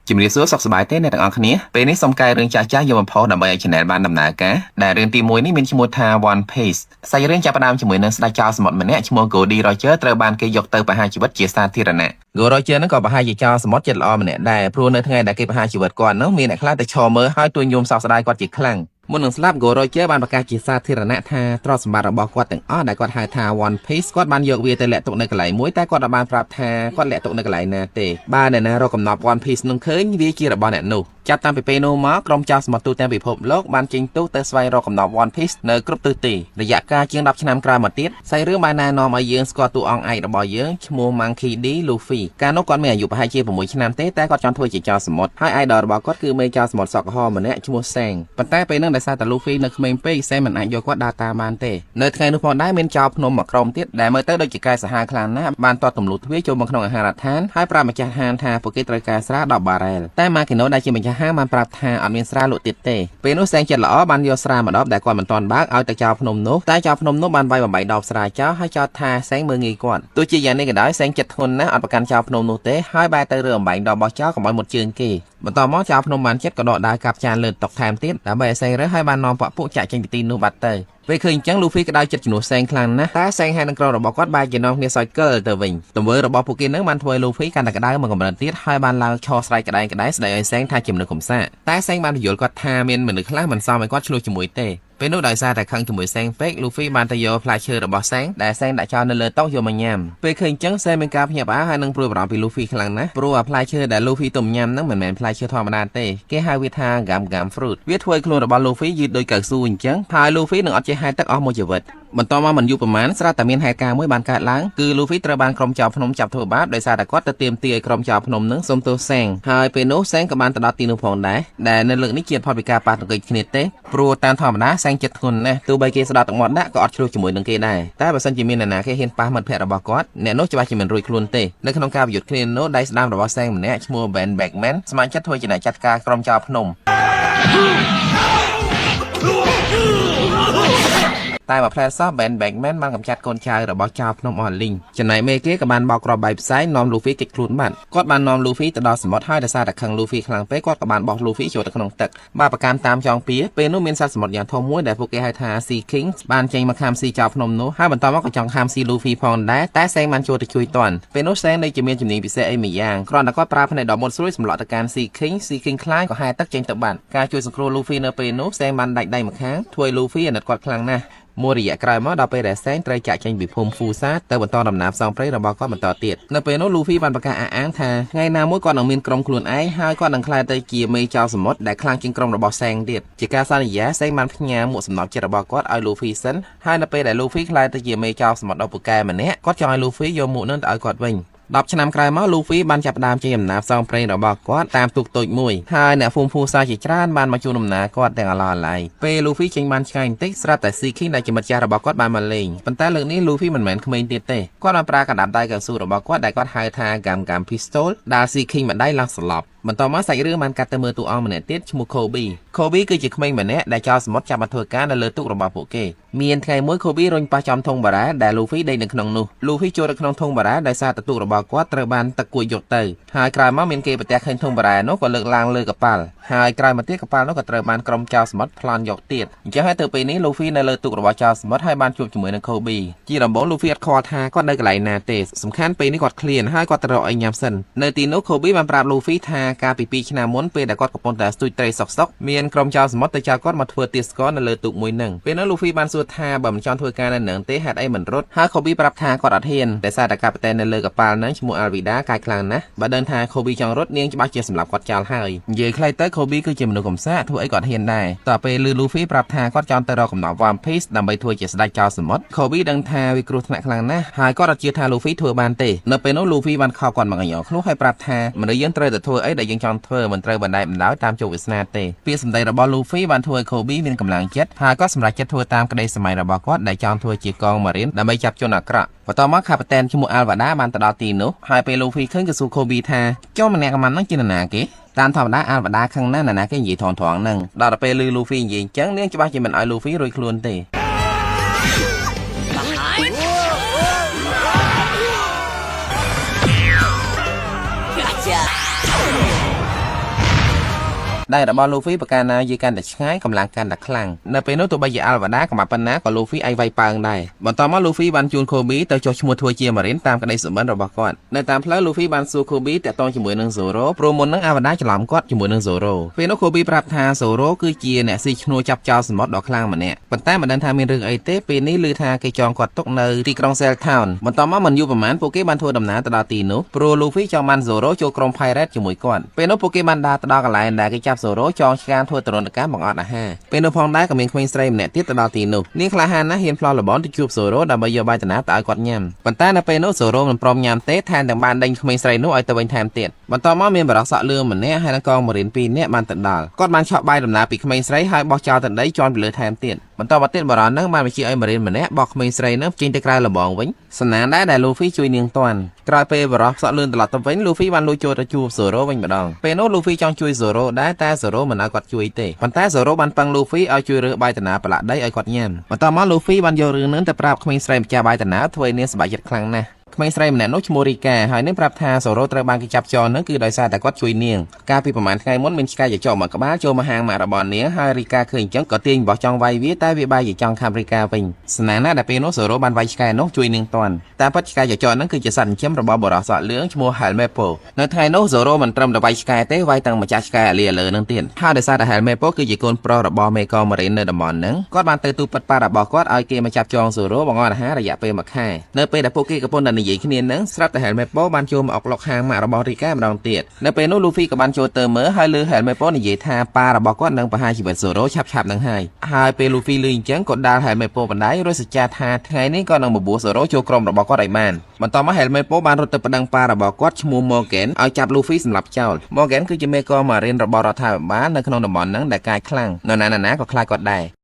ជំរាបសួរសុខសប្បាយទេអ្នកទាំងអស់គ្នាពេលនេះសូមកាយរឿងចាស់យកបំផុសដើម្បីឲ្យ channel បានដំណើរការដែលរឿងទី1នេះមានឈ្មោះថា One Piece សាច់រឿងចាប់ផ្ដើមជាមួយនឹងស្ដេចចៅសមុទ្រម្នាក់ឈ្មោះ Goldie Roger ត្រូវបានគេយកទៅប្រហារជីវិតជាសាធារណៈ Goldie Roger នឹងក៏ប្រហែលជាចៅសមុទ្រចិត្តល្អម្នាក់ដែរព្រោះនៅថ្ងៃដែលគេប្រហារជីវិតគាត់នោះមានអ្នកខ្លះទៅឈរមើលហើយទួញយំសោកស្ដាយគាត់ជាខ្លាំងមុននឹងស្លាប់ Goldie Roger បានប្រកាសជាសាធារណៈថាទ្រព្យសម្បត្តិរបស់គាត់ទាំងអស់ដែលគាត់ហៅថា One Piece គាត់បានយកវាទៅលាក់ទុកនៅកន្លែងមួយតែគាត់បានប្រាប់ថាគាត់លាក់ទុកនៅកន្លែងណាទេបើអ្នកណារកកំណត់ One Piece នឹងឃើញវាជារបស់អ្នកនោះចាប់តាំងពីពេលនោះមកក្រុមចៅសមុទ្រទូទាំងពិភពលោកបានចេញទូទៅស្វែងរកកំណត់ One Piece នៅគ្រប់ទិសទីរយៈកាលជាង10ឆ្នាំក្រោយមកទៀតសាច់រឿងបានណែនាំឲ្យយើងស្គាល់តួអង្គឯករបស់យើងឈ្មោះ Monkey D Luffy កាលនោះគាត់មានអាយុប្រហែលជា6ឆ្នាំទេតែគាត់ចង់ធ្វើជាចៅសមុទ្រហើយ idol របស់គាត់គឺមេចៅសមុទ្រសក់ក្រហមម្នាក់ឈ្មោះ Sang ប៉ុន្តែពេលនោះដោយសារតែ Luffy នៅក្មេងពេក Sang មិនអាចយកគាត់ដើរតាមបានទេនៅថ្ងៃនោះផងដែរមានចៅភ្នំមួយក្រុមទៀតដែលមើលទៅដូចជាកាយសាហាវខ្លាំងណាស់បានទាត់ទម្លុះទ្វារចូលមកក្នុងអាហារដ្ឋានហើយប្រាប់ម្ចាស់ហាងថាពួកគេត្រូវការស្រា10បារ៉ែលតែ Makino ដែលជាម្ចាស់ហាងបានប្រាប់ថាអត់មានស្រាលក់ទៀតទេពេលនោះ Sang ចិត្តល្អបានយកស្រាមកដបដែលគាត់មិនទាន់បើកឲ្យទៅចៅភ្នំនោះតែចៅភ្នំនោះបានវាយបំបីដបស្រាចោលហើយចោទថា Sang មើលងាយគាត់ទោះជាយ៉ាងនេះក៏ដោយ Sang ចិត្តធ្ងន់ណាស់អត់ប្រកាន់ចៅភ្នំនោះទេហើយបែរទៅរើអំបែងដបរបស់ចៅកុំឲ្យមុតជើងគេបន្តមកចៅភ្នំបានចិត្តក៏ដកដាវកាប់ចានលើតុកថែមទៀតដើម្បីឲ្យ Sang រើសហើយបាននាំពួកចាក់ចេញពីទីនោះបាត់ទៅពេលឃើញអញ្ចឹង Luffy ក៏ដោយចិត្តជំនួស Sang ខ្លាំងណាស់តែ Sang ហើយនឹងក្រុមរបស់គាត់បែរជានាំគ្នាសើចកិលទៅវិញទង្វើរបស់ពួកគេនឹងបានធ្វើឲ្យ Luffy កាន់តែក្តៅមកកម្រិតទៀតហើយបានឡើងឈរស្រែកក្តៅស្ដីឲ្យ Sang ថាជាមនុស្សកំសាកតែ Sang បានពន្យល់គាត់ថាមានមនុស្សខ្លះមិនសមឲ្យគាត់ឆ្លោះជាមួយទេពេលនោះដោយសារតែខឹងជាមួយ Sang ពេក Luffy បានទៅយកផ្លែឈើរបស់ Sang ដែល Sang ដាក់ចោលនៅលើតុយកមកញ៉ាំពេលឃើញអញ្ចឹង Sang មានការភ្ញាក់ផ្អើលហើយនឹងព្រួយបារម្ភពី Luffy ខ្លាំងណាស់ព្រោះផ្លែឈើដែល Luffy ទុំញ៉ាំហ្នឹងមិនមែនផ្លែឈើធម្មតាទេគេហៅវាថា Gam Fruit វាធ្វើឲ្យខ្លួនរបស់ Luffy យឺតដូចកៅស៊ូអញ្ចឹងហើយ Luffy នឹងអត់ចេះហែលទឹកអស់មួយជីវិតបន្តមកមិនយូរប៉ុន្មានស្រាប់តែមានហេតុការណ៍មួយបានកើតឡើងគឺ Luffy ត្រូវបានក្រុមចៅភ្នំចាប់ធ្វើបាបដោយសារតែគាត់ទៅទាមទារឲ្យក្រុមចៅភ្នំនឹងសុំទោស Sang ហើយពេលនោះ Sang ក៏បានទៅដល់ទីនោះផងដែរដែលនៅលើកនេះជាផលពីការប៉ះទង្គិចគ្នាទេព្រោះតាមធម្មតា Sang ចិត្តធ្ងន់ណាស់ទោះបីគេស្ដាប់ទឹកមាត់ដាក់ក៏អត់ឆ្លោះជាមួយនឹងគេដែរតែបើសិនជាមានអ្នកណាគេហ៊ានប៉ះមិត្តភក្តិរបស់គាត់អ្នកនោះច្បាស់ជាមិនរួចខ្លួនទេនៅក្នុងការប្រយុទ្ធគ្នានោះដៃស្ដាំរបស់ Sang ម្នាក់ឈ្មោះ Ben Beckman ស្ម័គ្រចិត្តធ្វើជាអ្នកចាត់ការក្រុមចៅភ្នំតែមកផ្លែសោះ Ben Beckman បានកំចាត់កូនចៅរបស់ចៅភ្នំអស់លីងចំណែកមេគេក៏បានបោកគ្រាប់បែកផ្សែងនាំ Luffy គេចខ្លួនបាត់គាត់បាននាំ Luffy ទៅដល់សមុទ្រហើយដោយសារតែខឹង Luffy ខ្លាំងពេកគាត់ក៏បានបោះ Luffy ចូលទៅក្នុងទឹកបាទប្រកាន់តាមចងពៀពេលនោះមានសត្វសមុទ្រយ៉ាងធំមួយដែលពួកគេហៅថា Sea King បានចេញមកខាំស៊ីចៅភ្នំនោះហើយបន្តមកក៏ចង់ខាំស៊ី Luffy ផងដែរតែ Sang បានចូលទៅជួយទាន់ពេលនោះ Sang នៅជាមានជំនាញពិសេសអីមួយយ៉ាងគ្រាន់តែគាត់ប្រើភ្នែកដ៏មុតស្រួយសម្លក់ទៅកាន់ Sea King ខ្លាចក៏ហែទឹកចេញទៅបាត់ការជួយសង្គ្រោះ Luffy នៅពេលនោះ Sang បានដាច់ដៃម្ខាងធ្វើឲ្យ Luffy អាណិតគាត់ខ្លាំងណាស់មួយរយៈក្រោយមកដល់ពេលដែល Sang ត្រូវចាក់ចេញពីភូមិ Fusa ទៅបន្តដំណើរផ្សងព្រេងរបស់គាត់បន្តទៀតនៅពេលនោះ Luffy បានប្រកាសអះអាងថាថ្ងៃណាមួយគាត់នឹងមានក្រុមខ្លួនឯងហើយគាត់នឹងក្លាយទៅជាមេចៅសមុទ្រដែលខ្លាំងជាងក្រុមរបស់ Sang ទៀតជាការសន្យា Sang បានផ្ញើមួកសំណប់ចិត្តរបស់គាត់ឲ្យ Luffy សិនហើយនៅពេលដែល Luffy ក្លាយទៅជាមេចៅសមុទ្រដ៏ពូកែម្នាក់គាត់ចង់ឲ្យ Luffy យកមួកនោះទៅឲ្យគាត់វិញ10ឆ្នាំក្រោយមក Luffy បានចាប់ផ្ដើមចេញដំណើរផ្សងព្រេងរបស់គាត់តាមទូកតូចមួយហើយអ្នកភូមិ Fusa ជាច្រើនបានមកជួបដំណើរគាត់ទាំងអឡឡៃពេល Luffy ចេញបានឆ្ងាយបន្តិចស្រាប់តែ Sea King ដែលជាមិត្តចាស់របស់គាត់បានមកលេងប៉ុន្តែលើកនេះ Luffy មិនមែនក្មេងទៀតទេគាត់បានប្រើកាដាប់ដៃកៅស៊ូរបស់គាត់ដែលគាត់ហៅថា Gam Pistol ដែល Sea King ម្ដាយឡើងស្លាប់បន្តមកសាច់រឿងបានកាត់ទៅមើលតួអង្គម្នាក់ទៀតឈ្មោះ Kobe គឺជាក្មេងម្នាក់ដែលចៅសមុទ្រចាប់មកធ្វើការនៅលើទូករបស់ពួកគេមានថ្ងៃមួយ Kobe រុញប៉ះចំធុងបារ៉ាដែល Luffy ដេកនៅក្នុងនោះ Luffy ចូលទៅក្នុងធុងបារ៉ាដោយសារតែទូករបស់គាត់ត្រូវបានទឹកគួចយកទៅហើយក្រោយមកមានគេប្រទះឃើញធុងបារ៉ានោះក៏លើកឡើងលើកប៉ាល់ហើយក្រោយមកទៀតកប៉ាល់នោះក៏ត្រូវបានក្រុមចៅសមុទ្រប្លន់យកទៀតអញ្ចឹងហើយទៅពេលនេះ Luffy នៅលើទូករបស់ចៅសមុទ្រហើយបានជួបជាមួយនឹង Kobe ជាដំបូង Luffy អត់ខ្វល់ថាគាត់នៅកន្លែងណាទេសំខាន់ពេលនេះគាត់ឃ្លានហើយគាត់ទៅរកអីញ៉ាំសិននៅទីនោះ Kobe បានប្រាប់ Luffy ថាកាលពី2ឆ្នាំមុនពេលដែលគាត់កំពុងតែស្ទូចត្រីសុកមានក្រុមចៅសមុទ្រទៅចៅគាត់មកធ្វើទាស្ករនៅលើទូកមួយនឹងពេលនោះ Luffy បានសួរថាបើមិនចង់ធ្វើការនៅនឹងទេហេតុអីមិនរត់ហើយ Kobe ប្រាប់ថាគាត់អត់ហ៊ានតែសារតែកាប៉ីតែននៅលើកប៉ាល់នឹងឈ្មោះ Alvida កាយខ្លាំងណាស់បើដឹងថា Kobe ចង់រត់នាងច្បាស់ជាសម្លាប់គាត់ចោលហើយនិយាយខ្លីទៅ Kobe គឺជាមនុស្សកំសាកធ្វើអីគាត់ហ៊ានដែរតទៅពេលឮ Luffy ប្រាប់ថាគាត់ចង់ទៅរកកំណត់ One Piece ដើម្បីធ្វើជាស្ដេចចៅសមុទ្រ Kobe ដឹងថាវាគ្រោះថ្នាក់ខ្លាំងណាស់ហើយគាត់អត់ជឿថា Luffy ធ្វើបានទេនៅពេលនោះ Luffy បានខកគាត់មកញ៉ោខ្លួនហើយប្រាប់ថាមនុស្សយើងត្រូវតែធ្វើអីដែលយើងចង់ធ្វើមិនត្រូវបណ្តែតបណ្ដោយតាមជោគវាសនាទេពាក្យសម្ដីរបស់ Luffy បានធ្វើឲ្យ Kobe មានកម្លាំងចិត្តហើយគាត់សម្រេចចិត្តធ្វើតាមក្តីសម័យរបស់គាត់ដែលចង់ធ្វើជាកងម៉ារីនដើម្បីចាប់ជនអាក្រក់បន្តមកកាប៉ីតែនឈ្មោះ Alvida បានទៅដល់ទីនោះហើយពេល Luffy ឃើញក៏សួរ Kobe ថាចូលម្នាក់កំាន់ហ្នឹងជានរណាគេតាមធម្មតា Alvida ខឹងណាស់នរណាគេនិយាយថងហ្នឹងដល់ទៅពេលឮ Luffy និយាយអញ្ចឹងនាងច្បាស់ជាមិនឲ្យ Luffy រួចខ្លួនទេ ได้ระบอลูฟี่ประการนายืกันแต่ใช้กำลังการดักคลังในเป็นนู้ตัวใบยาอัลวาดากับมาปันนากับลูฟี่ไอไวปังได้บนต่อมาลูฟี่บันจูนโคบีแต่โจชมัวทัวเจียมาเรนตามกันในสมบัติระบอกก่อนในตามเพลลูฟี่บันซูโคบีแต่ตอนจมูกหนึ่งโซโร่โปรโมนนังอัลวาดาฉลามกอดจมูกหนึ่งโซโร่เป็นนู้โคบีปรับทาโซโร่คือเจียเนี่ยซีชนัวจับเจ้าสมบัติดอกคลังมันเนี่ยปันแต่มันดันทามีเรื่องไอเต้เป็นนี้ลือทาเกจองกอดตกในที่กรองเซลทาวน์บนต่อมามันอยู่ประมาณโปเกบันทัวดำน้ำตลอดตีนุโปรลูฟี่จองมันโซโร่โจกรมไพเรตจมูกก่อนเป็นนู้โปเกบันดาตลอดกันหลายได้เกจับโซโร่จองการทัวตรนการบังอาจนะฮะเป็นนู้พองได้กับเมียนควีนสไตรมเนี่ยที่ตลอดตีนุนี่คลาฮันนะเห็นพลอลบอลที่จูบโซโร่ดับเบิลยบายตนาตายกอดยำปันแต่ในเป็นนู้โซโร่มันพร้อมยำเตะแทนแต่บานดังควีนสไตรนู้ไอตะวันแทนเตียนบนต่อมาเมียนบรักษาเรือเหมือนเนี่ยให้นักกองมาเรียนปีเนี่ยมันตัดดาลกอดมันชอบใบดำนาปีควีนสไตรให้บอกจาวตัดได้จอนไปเลยแทนเตียนบรรทบัตเต้นบรอนนั่งบ้านไปชี้ไอ้มาเรียนเหมือนเนี้ยบอกมีใส่เนื้อจริงแต่กลายระบองวิ่งสนานได้ลูฟี่ช่วยเนียงตอนกลายเป็นบรอสะลื่นตลอดตัววิ่งลูฟี่วันลูโจตะจูโซโร่วิ่งมาดองเป็นโนลูฟี่จองช่วยโซโร่ได้แต่โซโร่มันเอากอดช่วยเตะปันแต่โซโร่บันปังลูฟี่เอาช่วยเรือใบตนาประหลาดได้ไอ้กอดเงี้ยบรรทมาลูฟี่บันโยเรือนั้นแต่ปราบมีใส่จ่าใบตนาถวยเนื้อสบายจัดครั้งนะไม่ใช่มันโนชโมริกาหายในปรับทาโซโรตระบางกิจับจอนั่นคือโดยซาแต่ก็ช่วยเนียงการพิประมาณไงม้วนเป็นกายจะจอมกับบ้าโจมาหางมาระบอนเนี้ยฮาริกาเคยจังก็เตียงบอกจองไว้วิใต้วิบายจะจองคำริกาเป็นสนานน่าแต่เป็นโนโซโรบันไว้กายโนช่วยเนียงตอนแต่พัชกายจะจอนั่นคือจะสั่นเข้มระบอบรอสอเลื้องชโมฮัลเมโปในไทยโนโซโรมันตรมระบายกายเต้ไว้ตั้งมาจากกายเลียเลยนั่นเตียนถ้าโดยซาแต่ฮัลเมโปคือจะโกนโปรระบอเมกอมาเรนเนอร์ดมอนนั่งก็บานเตตูปัดปาระบอกก็เอาเกมมาจับจองโซโรบางวันหาระยะเป็นมาแค่เนอเป็นแต่โปเกกับปนดันนี่ยิ่งขึ้นนั่งแต่แฮลเมโปบันโจมาออกหลอกหางมาระบอริก้ามาดองเตียดในเป็นโนลูฟี่กับบันโจเติมเมื่อให้ลือแฮลเมโปในยีทาปาระบอกก้อนนังปะหายชีวิตโซโรฉับนังให้เป็นลูฟี่ลือจังกดดาแฮลเมโปบันได้รู้สึกจะทาไงนี่ก็นังบุบโซโรโจกรมระบอกก้อนไรมันมันต่อมาแฮลเมโปบันรถเตปดังปาระบอกก้อนชมูโมเกนเอาจับลูฟี่สำหรับเจ้าโมเกนคือจะเมกอมาเรียนระบอรถาบ้านในขนมดมอนนังแต่กายคลั่งนั่นก็คลายกดได้